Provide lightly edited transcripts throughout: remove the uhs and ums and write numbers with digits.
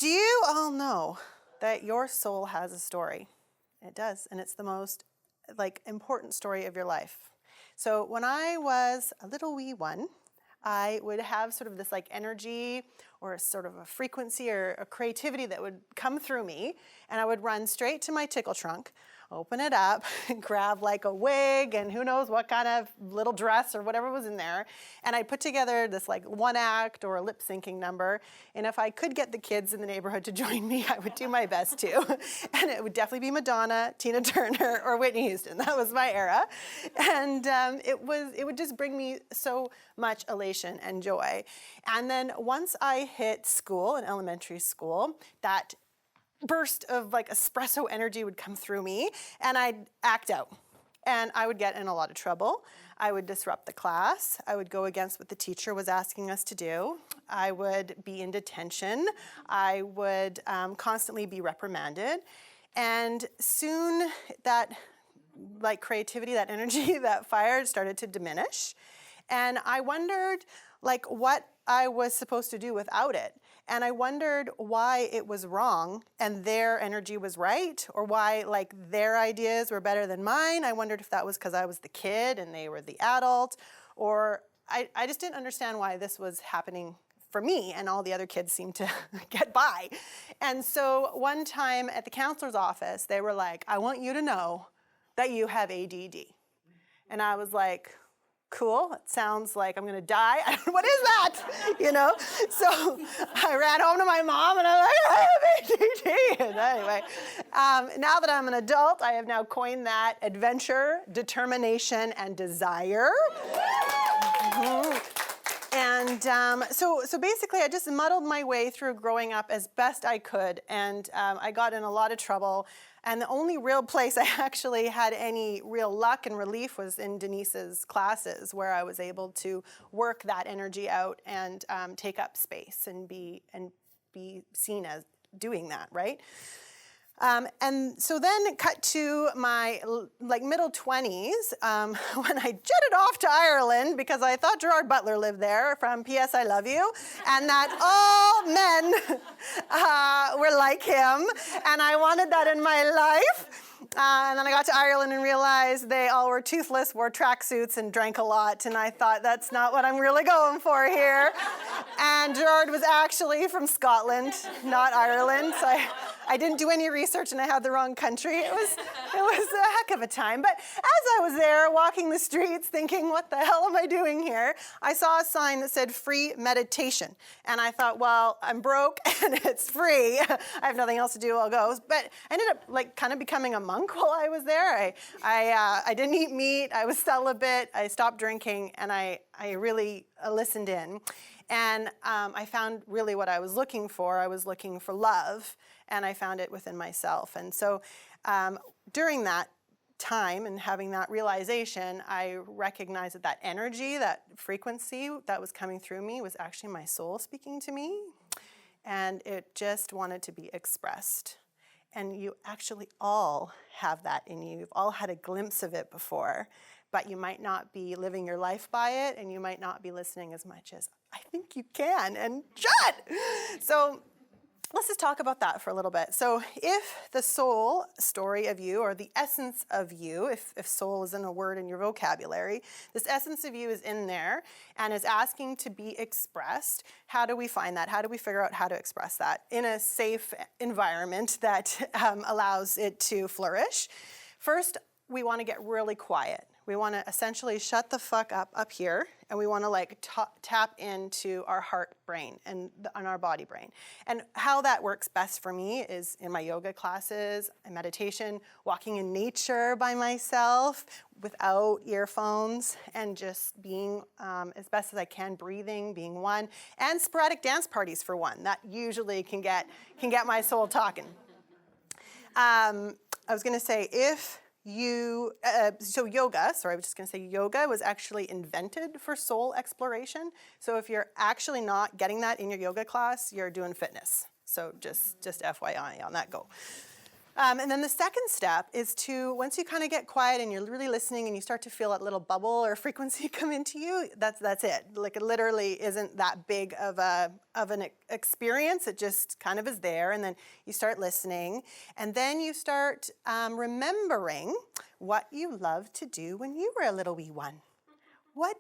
Do you all know that your soul has a story? It does, and it's the most important story of your life. So when I was a little wee one, I would have sort of this energy or sort of a frequency or a creativity that would come through me, and I would run straight to my tickle trunk, open it up, and grab a wig and who knows what kind of little dress or whatever was in there, and I'd put together this one act or a lip syncing number, and if I could get the kids in the neighborhood to join me, I would do my best to, and it would definitely be Madonna, Tina Turner, or Whitney Houston. That was my era, and it would just bring me so much elation and joy. And then once I hit school, in elementary school, that burst of espresso energy would come through me, and I'd act out. And I would get in a lot of trouble. I would disrupt the class. I would go against what the teacher was asking us to do. I would be in detention. I would constantly be reprimanded. And soon that creativity, that energy, that fire started to diminish. And I wondered what I was supposed to do without it. And I wondered why it was wrong and their energy was right, or why their ideas were better than mine. I wondered if that was because I was the kid and they were the adult, or I just didn't understand why this was happening for me and all the other kids seemed to get by. And so one time at the counselor's office, they were like, "I want you to know that you have ADD." And I was like, "Cool, it sounds like I'm gonna die. What is that?" So I ran home to my mom and I was like, "I have ADD." And anyway, now that I'm an adult, I have now coined that adventure, determination, and desire. And so basically, I just muddled my way through growing up as best I could, and I got in a lot of trouble. And the only real place I actually had any real luck and relief was in Denise's classes, where I was able to work that energy out and take up space and be seen as doing that, right? And so then cut to my middle 20s when I jetted off to Ireland because I thought Gerard Butler lived there from P.S. I Love You, and that all men were like him, and I wanted that in my life. And then I got to Ireland and realized they all were toothless, wore tracksuits, and drank a lot. And I thought, that's not what I'm really going for here. And Gerard was actually from Scotland, not Ireland. So I didn't do any research, and I had the wrong country. It was a heck of a time. But as I was there walking the streets thinking, what the hell am I doing here? I saw a sign that said free meditation. And I thought, well, I'm broke and it's free. I have nothing else to do, I'll go. But I ended up kind of becoming a monk while I was there. I didn't eat meat, I was celibate, I stopped drinking, and I really listened in. And I found really what I was looking for. I was looking for love, and I found it within myself. And so during that time and having that realization, I recognized that energy, that frequency that was coming through me was actually my soul speaking to me, and it just wanted to be expressed. And you actually all have that in you. You've all had a glimpse of it before, but you might not be living your life by it, and you might not be listening as much as I think you can and should. So let's just talk about that for a little bit. So if the soul story of you, or the essence of you, if soul isn't a word in your vocabulary, this essence of you is in there and is asking to be expressed. How do we find that? How do we figure out how to express that in a safe environment that allows it to flourish? First, we want to get really quiet. We want to essentially shut the fuck up here, and we want to tap into our heart brain and our body brain. And how that works best for me is in my yoga classes, in meditation, walking in nature by myself without earphones, and just being as best as I can, breathing, being one, and sporadic dance parties for one. That usually can get my soul talking. I was going to say yoga was actually invented for soul exploration. So if you're actually not getting that in your yoga class, you're doing fitness. So just FYI on that go. And then the second step is to, once you kind of get quiet and you're really listening and you start to feel that little bubble or frequency come into you, that's it. Like it literally isn't that big of an experience. It just kind of is there. And then you start listening. And then you start remembering what you loved to do when you were a little wee one. What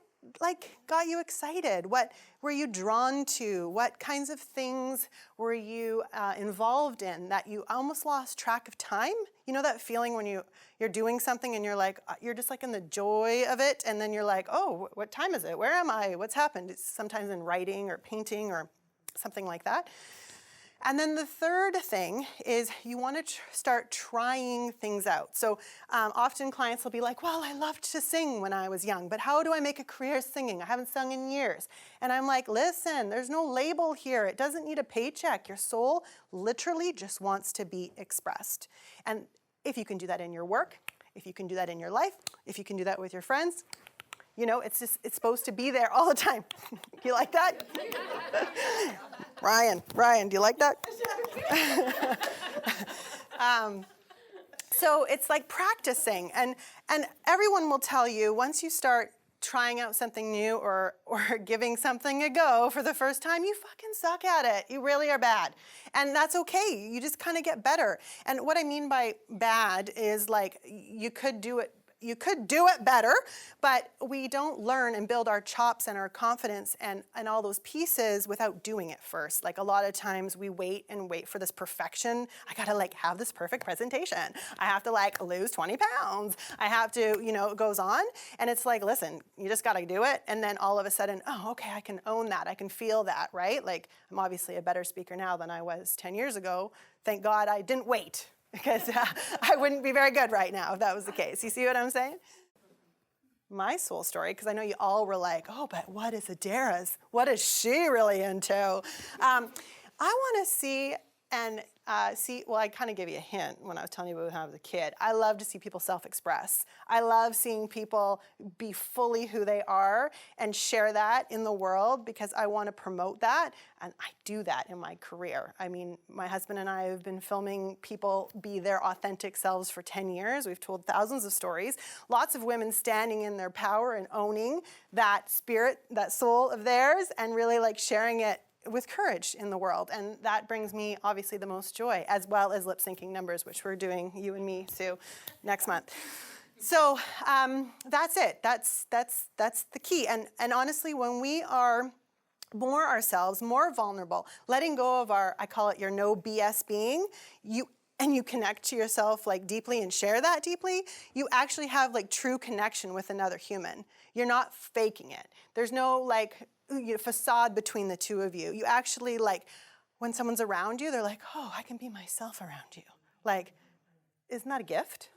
got you excited? What were you drawn to? What kinds of things were you involved in that you almost lost track of time? You know that feeling when you're doing something and you're just like in the joy of it, and then you're like, oh, what time is it? Where am I? What's happened? It's sometimes in writing or painting or something like that. And then the third thing is you want to start trying things out. So often clients will be like, well, I loved to sing when I was young, but how do I make a career singing? I haven't sung in years. And I'm like, listen, there's no label here. It doesn't need a paycheck. Your soul literally just wants to be expressed. And if you can do that in your work, if you can do that in your life, if you can do that with your friends, you know, it's supposed to be there all the time. You like that? Ryan, do you like that? So it's like practicing, and everyone will tell you once you start trying out something new or giving something a go for the first time, you fucking suck at it. You really are bad. And that's okay. You just kind of get better. And what I mean by bad is like you could do it better, but we don't learn and build our chops and our confidence and all those pieces without doing it first. Like a lot of times we wait for this perfection. I gotta like have this perfect presentation. I have to like lose 20 pounds. I have to, you know, it goes on. And it's like, listen, you just gotta do it. And then all of a sudden, oh, okay, I can own that. I can feel that, right? Like I'm obviously a better speaker now than I was 10 years ago. Thank God I didn't wait. Because I wouldn't be very good right now if that was the case. You see what I'm saying? My soul story, because I know you all were like, oh, but what is Adera's? What is she really into? I want to see, well, I kind of gave you a hint when I was telling you about when I was a kid. I love to see people self-express. I love seeing people be fully who they are and share that in the world because I want to promote that. And I do that in my career. I mean, my husband and I have been filming people be their authentic selves for 10 years. We've told thousands of stories. Lots of women standing in their power and owning that spirit, that soul of theirs, and really like sharing it with courage in the world. And that brings me obviously the most joy, as well as lip syncing numbers, which we're doing, you and me, Sue, next month. So that's it. That's the key. And honestly, when we are more ourselves, more vulnerable, letting go of our, I call it your no BS being, you connect to yourself like deeply and share that deeply, you actually have like true connection with another human. You're not faking it. There's no like facade between the two of you. You actually like, when someone's around you, they're like, oh, I can be myself around you. Like, isn't that a gift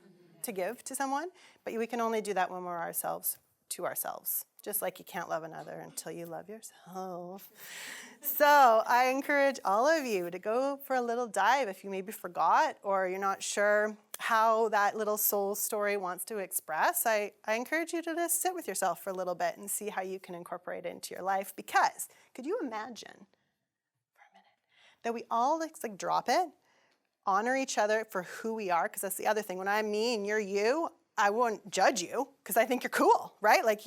to give to someone? But we can only do that when we're ourselves to ourselves. Just like you can't love another until you love yourself. So I encourage all of you to go for a little dive if you maybe forgot or you're not sure how that little soul story wants to express. I encourage you to just sit with yourself for a little bit and see how you can incorporate it into your life. Because could you imagine for a minute that we all like drop it, honor each other for who we are? Because that's the other thing. When I'm me and you're you, I won't judge you because I think you're cool, right? Like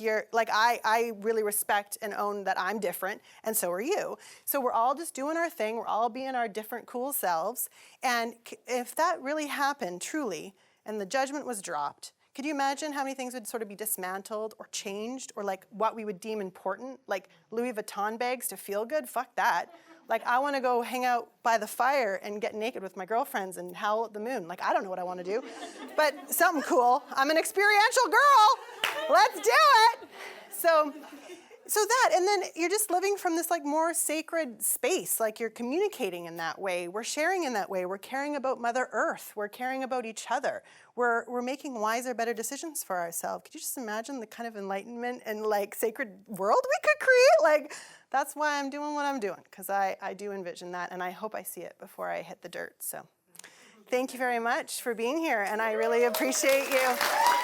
I really respect and own that I'm different, and so are you. So we're all just doing our thing. We're all being our different cool selves. And if that really happened truly, and the judgment was dropped, could you imagine how many things would sort of be dismantled or changed, or like what we would deem important, like Louis Vuitton bags to feel good? Fuck that. Like, I want to go hang out by the fire and get naked with my girlfriends and howl at the moon. Like, I don't know what I want to do, but something cool. I'm an experiential girl. Let's do it. So that, and then you're just living from this like more sacred space. Like you're communicating in that way. We're sharing in that way. We're caring about Mother Earth. We're caring about each other. We're making wiser, better decisions for ourselves. Could you just imagine the kind of enlightenment and like sacred world we could create? Like, that's why I'm doing what I'm doing, because I do envision that, and I hope I see it before I hit the dirt. So thank you very much for being here, and I really appreciate you.